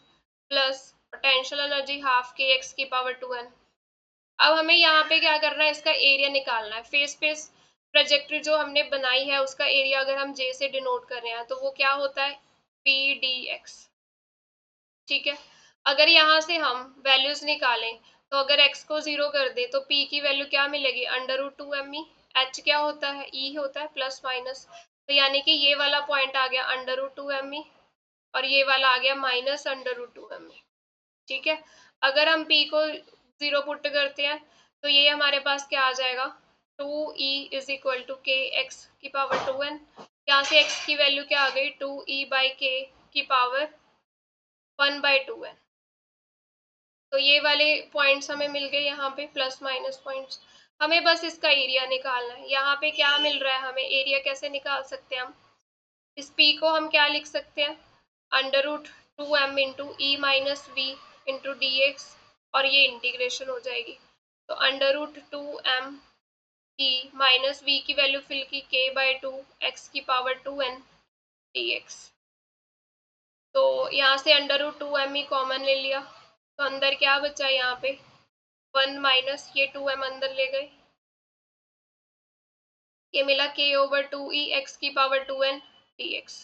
plus potential energy half के एक्स की पावर 2n। अब हमें यहाँ पे क्या करना है, इसका एरिया निकालना है। फेस स्पेस ट्रेजेक्ट्री जो हमने बनाई है उसका एरिया अगर हम J से डिनोट कर रहे हैं तो वो क्या होता है, PdX, ठीक है। अगर यहाँ से हम वैल्यूज निकालें तो अगर x को 0 कर दे तो p की वैल्यू क्या मिलेगी, √2me, h क्या होता है, e होता है, प्लस माइनस, तो यानी कि ये वाला पॉइंट आ गया √2me और ये वाला आ गया -√2me, ठीक है। अगर हम p को 0 पुट करते हैं तो ये हमारे पास क्या आ जाएगा, 2e = kx की पावर 2n, यहाँ से x की वैल्यू क्या आ गई, 2e/k की पावर 1/2n। तो ये वाले पॉइंट्स हमें मिल गए यहाँ पे, प्लस माइनस पॉइंट्स। हमें बस इसका एरिया निकालना है। यहाँ पे क्या मिल रहा है हमें, एरिया कैसे निकाल सकते हैं हम, इस p को हम क्या लिख सकते हैं, √2m into e minus v into d x, और ये इंटीग्रेशन हो जाएगी, तो √2m ई माइनस वी की वैल्यू फिल की k/2 x की पावर 2n dx। तो यहाँ से √2m ही कॉमन ले लिया, तो अंदर क्या बचा यहाँ पे, 1 माइनस ये 2m अंदर ले गए, ये मिला k/2e x की पावर 2n dx।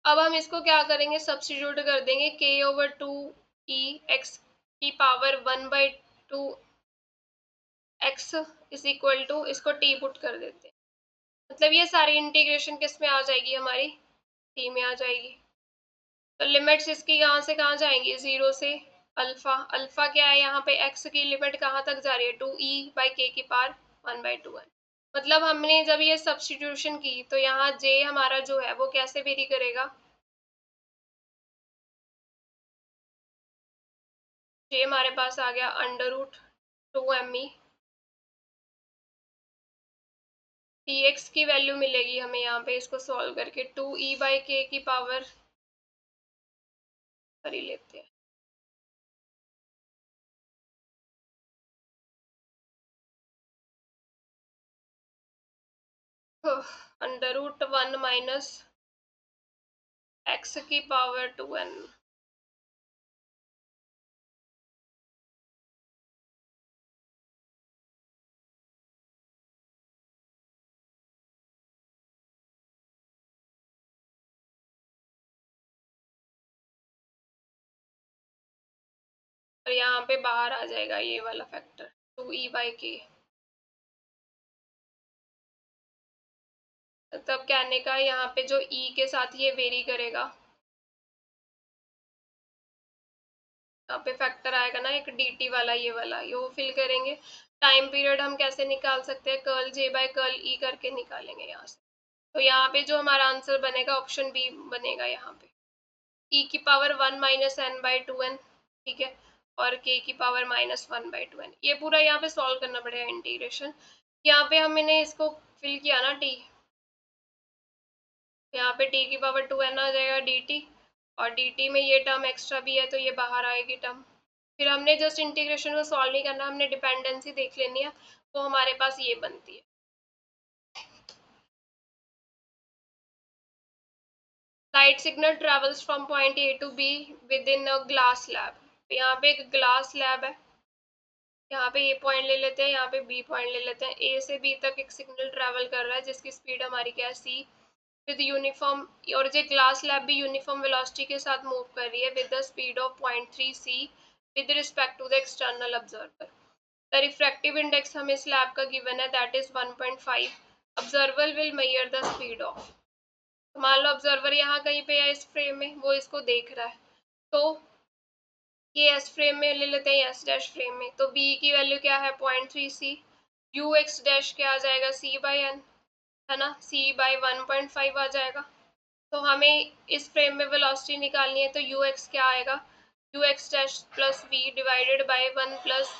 अब हम इसको क्या करेंगे, सब्स्टिट्यूट कर देंगे, k/2e x की power 1/2 x is equal to, इसको t पुट कर देते हैं, मतलब ये सारी इंटीग्रेशन किस में आ जाएगी हमारी, t में आ जाएगी। तो लिमिट्स इसकी यहाँ से कहाँ जाएंगी, 0 से अल्फा, अल्फा क्या है यहाँ पे, x की लिमिट कहाँ तक जा रही है, 2e/k की पावर 1/2 है। मतलब हमने जब ये सब्स्टिट्यूशन की तो यहाँ j हमारा जो है वो कैसे वेरी करेगा, j हमारे पास आ गया √2me, dx की वैल्यू मिलेगी हमें यहाँ पे, इसको सॉल्व करके 2e/k की पावर कर ही लेते हैं, √1 माइनस x की पावर 2n। और यहाँ पे बाहर आ जाएगा ये वाला फैक्टर 2e/k। तब कहने का यहाँ पे जो e के साथ ये वेरी करेगा, यहाँ पे फैक्टर आएगा ना एक dt वाला, ये वाला, ये वो फिल करेंगे। टाइम पीरियड हम कैसे निकाल सकते हैं, कर्ल j/कर्ल e करके निकालेंगे यहाँ से। तो यहाँ पे जो हमारा आंसर बनेगा ऑप्शन बी बनेगा यहाँ पे, e⁻1 - n/2n, ठीक है, और k⁻−1/2n। ये पूरा यहाँ पे सॉल्व करना पड़ेगा इंटीग्रेशन। यहाँ पे हमने इसको फिल किया ना t, यहाँ पे t⁻2n आ जाएगा dt, और dt में ये टर्म एक्स्ट्रा भी है तो ये बाहर आएगी टर्म। फिर हमने जस्ट इंटीग्रेशन को सॉल्व नहीं करना, हमने डिपेंडेंसी देख लेनी है, तो हमारे पास ये बनती है। Light signal travels from point A to B within a glass lab. यहाँ पे एक ग्लास लैब है, यहाँ पे ए पॉइंट ले लेते हैं, यहाँ पे बी पॉइंट ले लेते हैं। ए से बी तक एक सिग्नल ट्रेवल कर रहा है जिसकी स्पीड हमारी क्या है सी, विद यूनिफॉर्म, और ये ग्लास लैब भी यूनिफॉर्म वेलोसिटी के साथ मूव कर रही है with the speed of 0.3 c with respect to the external observer. The refractive index हमें इस लैब का गिवन है, that is 1.5। Observer will measure the speed of, मान लो ऑब्जर्वर यहाँ कहीं पे है इस फ्रेम में, वो इसको देख रहा है, तो ये एस फ्रेम में ले लेते हैं, एस डैश फ्रेम में, तो बी की वैल्यू क्या है 0.3 सी, यू एक्स डैश क्या आ जाएगा c/n, है ना, c/1.5 आ जाएगा। तो हमें इस फ्रेम में वेलोसिटी निकालनी है, तो यू एक्स क्या आएगा, u x dash plus v divided by 1 plus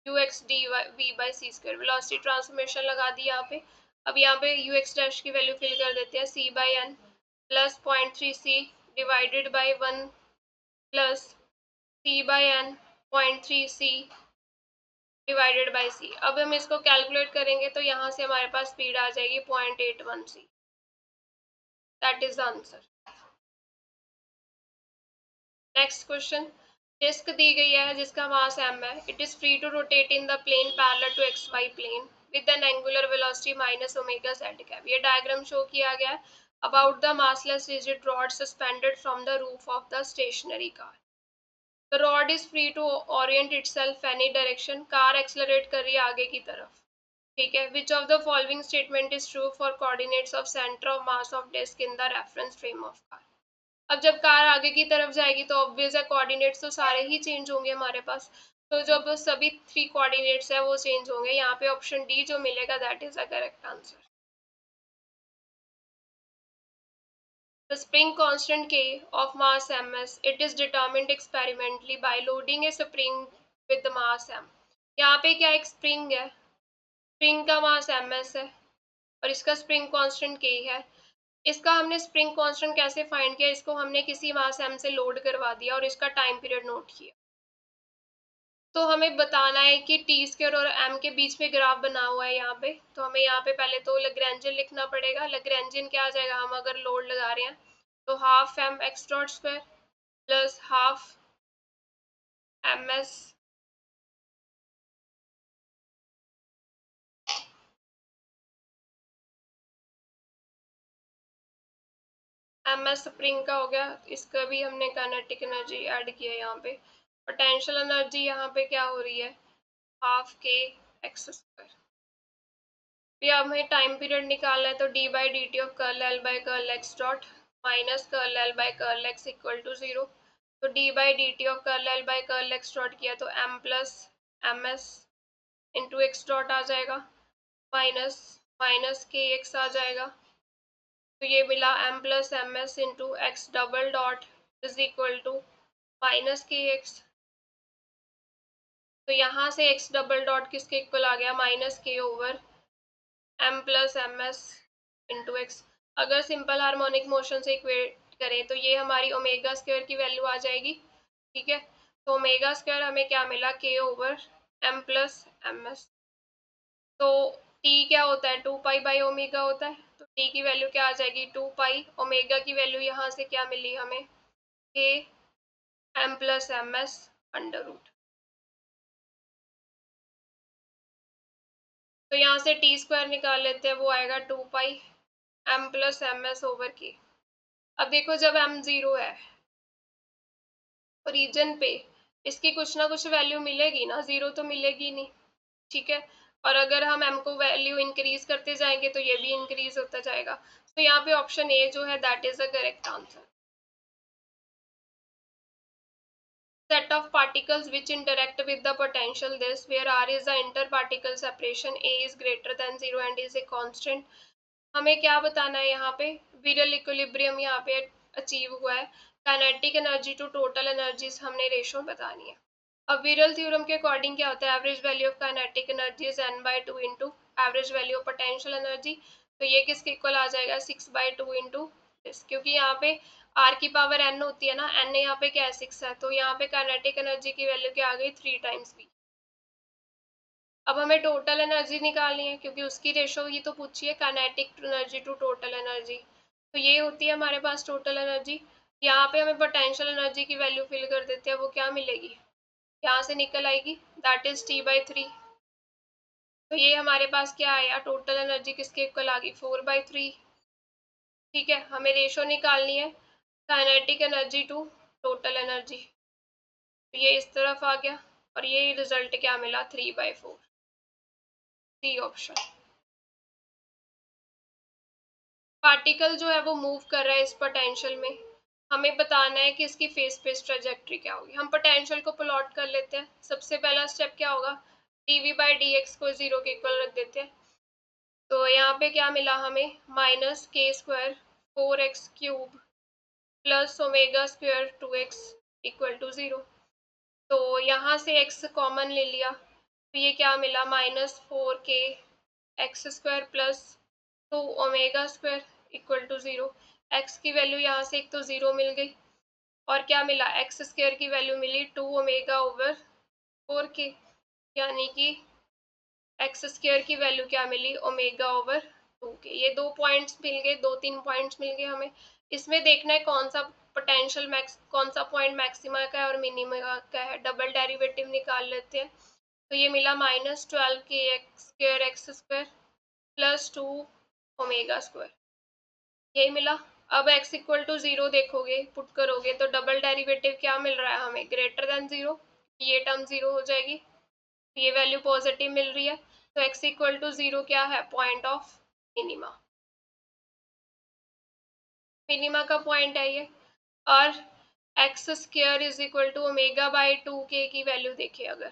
u x d we by C square. Velocity transformation लगा दी यहाँ पे। अब यहाँ पे यू एक्स डैश की वैल्यू फिल कर देते हैं, c/n plus 0.3 c divided by 1 plus c/n 0.3 c divided by c. अब हम इसको कैलकुलेट करेंगे तो यहाँ से हमारे पास स्पीड आ जाएगी 0.81 c. That is the answer. Next question, disc दी गई है जिसका मास m है, it is free to rotate in the plane parallel to xy plane with an angular velocity minus omega z cap. ये diagram show किया गया है about the massless rigid rod suspended from the roof of the stationary car. The rod is free to orient itself any direction, car accelerate कर रही है आगे की तरफ, ठीक है। Which of the following statement is true for coordinates of centre of mass of disc in the reference frame of car. अब जब कार आगे की तरफ जाएगी तो ऑब्वियस है कोऑर्डिनेट्स तो सारे ही चेंज होंगे हमारे पास, तो जब सभी 3 कोऑर्डिनेट्स है वो चेंज होंगे। यहाँ पे ऑप्शन डी जो मिलेगा that is the correct answer. The spring constant K of mass ms, it is determined experimentally by loading a spring with the mass m। यहाँ पे क्या एक स्प्रिंग है, स्प्रिंग का मास ms है और इसका स्प्रिंग कांस्टेंट k है। इसका हमने स्प्रिंग कांस्टेंट कैसे फाइंड किया, इसको हमने किसी मास m से लोड करवा दिया और इसका टाइम पीरियड नोट किया। तो हमें बताना है कि टी स्क्वायर और m के बीच में ग्राफ बना हुआ है यहाँ पे, तो हमें यहाँ पे पहले तो लैग्रैन्जियन लिखना पड़ेगा। लैग्रैन्जियन क्या आ जाएगा, हम अगर लोड लगा रहे हैं तो half m x dot square plus half ms spring का हो गया, इसका भी हमने काइनेटिक एनर्जी ऐड किया यहाँ पे। पोटेंशियल एनर्जी यहाँ पे क्या हो रही है, हाफ k x स्क्वायर। फिर हमें टाइम पीरियड निकालना है, तो d/dt of curl l by curl x dot minus curl l by curl x equal to 0। तो d/dt of curl l by curl x dot किया तो m plus ms into x dot आ जाएगा, minus minus के x आ जाएगा, तो ये मिला m plus m s into x double dot is equal to minus के एक्स। तो यहाँ से x डबल डॉट किसके इक्वल आ गया, minus k over m plus m s into x. अगर सिंपल हार्मोनिक मोशन से इक्वेट करें तो ये हमारी ओमेगा स्क्वायर की वैल्यू आ जाएगी, ठीक है। तो ओमेगा स्क्वायर हमें क्या मिला, k over m plus m s. तो t क्या होता है, 2 पाई ओमेगा होता है, तो t की वैल्यू क्या आ जाएगी 2 पाई। ओमेगा की वैल्यू यहाँ से क्या मिली हमें, k m plus m s under root. तो यहाँ से टी स्क्वायर निकाल लेते हैं, वो आएगा 2 pi m plus m s over k। अब देखो जब m 0 है ओरिजिन पे, इसकी कुछ ना कुछ वैल्यू मिलेगी ना, जीरो तो मिलेगी नहीं, ठीक है। और अगर हम m को वैल्यू इंक्रीज करते जाएंगे तो ये भी इंक्रीज होता जाएगा। तो यहाँ पे ऑप्शन ए जो है that is the correct answer. Set of particles which interact with the potential this where r is the interparticle separation, a is greater than 0 and is a constant। हमें क्या बताना है यहाँ पे, विरल इक्विलिब्रियम यहाँ पे अचीव हुआ है। Kinetic energy to total energies हमने रेशो बतानी है। अब विरल थ्योरम के अकॉर्डिंग क्या होता है, average value of kinetic energy is n/2 into average value of potential energy. तो ये किसके इक्वल आ जाएगा, 6/2 इंटू दिस, क्योंकि यहाँ पे r की पावर n होती है ना, n यहाँ पे क्या है 6 है, तो यहाँ पे काइनेटिक एनर्जी की वैल्यू क्या आ गई 3 टाइम्स v। अब हमें टोटल एनर्जी निकालनी है क्योंकि उसकी रेशो ही तो पूछी है, kinetic energy to total energy. तो ये होती है हमारे पास टोटल एनर्जी। यहाँ पे हमें पोटेंशियल एनर्जी की वैल्यू फिल कर देते हैं, वो क्या मिलेगी, यहाँ से निकल आएगी, दैट इज T/3। तो ये हमारे पास क्या आया, टोटल एनर्जी किसके इक्वल आ गई 4/3। ठीक है, हमें रेशो निकालनी है kinetic energy to total energy. तो ये इस तरफ आ गया और ये रिजल्ट क्या मिला 3/4, सी ऑप्शन। पार्टिकल जो है वो मूव कर रहा है इस पोटेंशियल में, हमें बताना है कि इसकी फेस स्पेस ट्रेजेक्ट्री क्या होगी। हम पोटेंशियल को प्लॉट कर लेते हैं। सबसे पहला स्टेप क्या होगा, dv/dx को 0 के इक्वल रख देते हैं। तो यहाँ पे क्या मिला हमें, -k² 4x³ प्लस ω²2x = 0। तो यहाँ से x कॉमन ले लिया, तो ये क्या मिला -4k² प्लस 2ω² = 0। x की वैल्यू यहाँ से एक तो 0 मिल गई और क्या मिला, x² की वैल्यू मिली 2ω/4k, यानी कि x² की वैल्यू क्या मिली ω/2k। ये 2 पॉइंट्स मिल गए, 2-3 पॉइंट्स मिल गए हमें। इसमें देखना है कौन सा पोटेंशियल मैक्स, कौन सा पॉइंट मैक्सिमा का है और मिनिमा का है। डबल डेरिवेटिव निकाल लेते हैं। तो ये मिला -12kx² प्लस 2ω², यही मिला। अब x = 0 देखोगे, पुट करोगे तो डबल डेरिवेटिव क्या मिल रहा है हमें, ग्रेटर देन 0, ये टर्म 0 हो जाएगी, ये वैल्यू पॉजिटिव मिल रही है। तो x = 0 क्या है, पॉइंट ऑफ मिनिमा, मिनिमा का पॉइंट है ये। और x² = ω/2k की वैल्यू देखें अगर,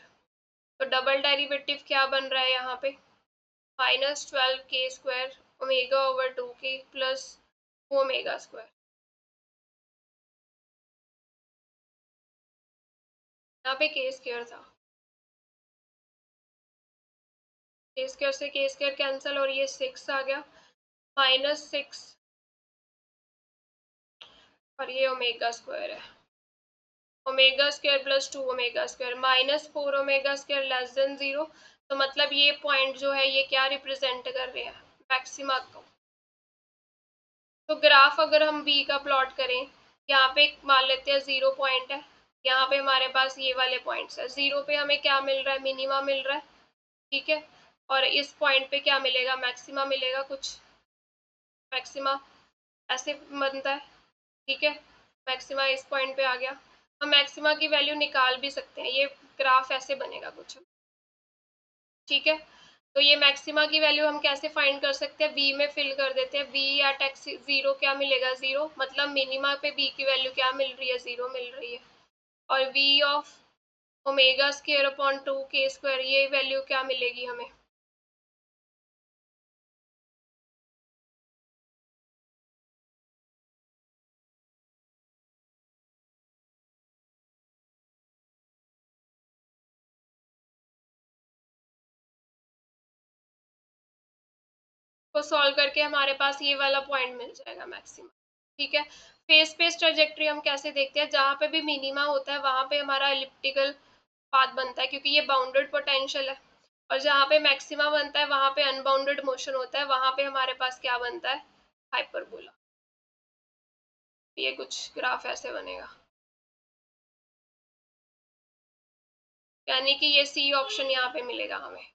तो डबल डेरिवेटिव क्या बन रहा है यहाँ पे, -12k² ω/2k प्लस 2ω²। यहाँ पे k² था, k² से k² कैंसिल और ये 6 आ गया, -6 और ये ω² है, ω² प्लस 2ω² -4ω² लेस देन 0। तो मतलब ये पॉइंट जो है ये क्या रिप्रेजेंट कर रहे हैं, मैक्सिमा को। तो ग्राफ अगर हम बी का प्लॉट करें, यहाँ पे मान लेते हैं 0 पॉइंट है, यहाँ पे हमारे पास ये वाले पॉइंट्स है, 0 पे हमें क्या मिल रहा है, मिनिमा मिल रहा है, ठीक है। और इस पॉइंट पे क्या मिलेगा, मैक्सिमा मिलेगा, कुछ मैक्सिमा ऐसे बनता है, ठीक है। मैक्सिमा इस पॉइंट पे आ गया, हम मैक्सिमा की वैल्यू निकाल भी सकते हैं, ये ग्राफ ऐसे बनेगा कुछ, ठीक है। तो ये मैक्सिमा की वैल्यू हम कैसे फाइंड कर सकते हैं, बी में फिल कर देते हैं, बी एट x 0 क्या मिलेगा 0, मतलब मिनिमा पे बी की वैल्यू क्या मिल रही है, 0 मिल रही है। और v ऑफ ω²/2k² ये वैल्यू क्या मिलेगी हमें, को सॉल्व करके हमारे पास ये वाला पॉइंट मिल जाएगा मैक्सिमम, ठीक है। फेस स्पेस ट्रेजेक्ट्री हम कैसे देखते हैं, जहाँ पे भी मिनिमा होता है वहाँ पे हमारा एलिप्टिकल पाथ बनता है क्योंकि ये बाउंडेड पोटेंशियल है, और जहाँ पे मैक्सिमा बनता है वहाँ पे अनबाउंडेड मोशन होता है, वहाँ पे हमारे पास क्या बनता है, हाइपरबोला। ये कुछ ग्राफ ऐसे बनेगा, यानी कि ये सी ऑप्शन यहाँ पे मिलेगा हमें।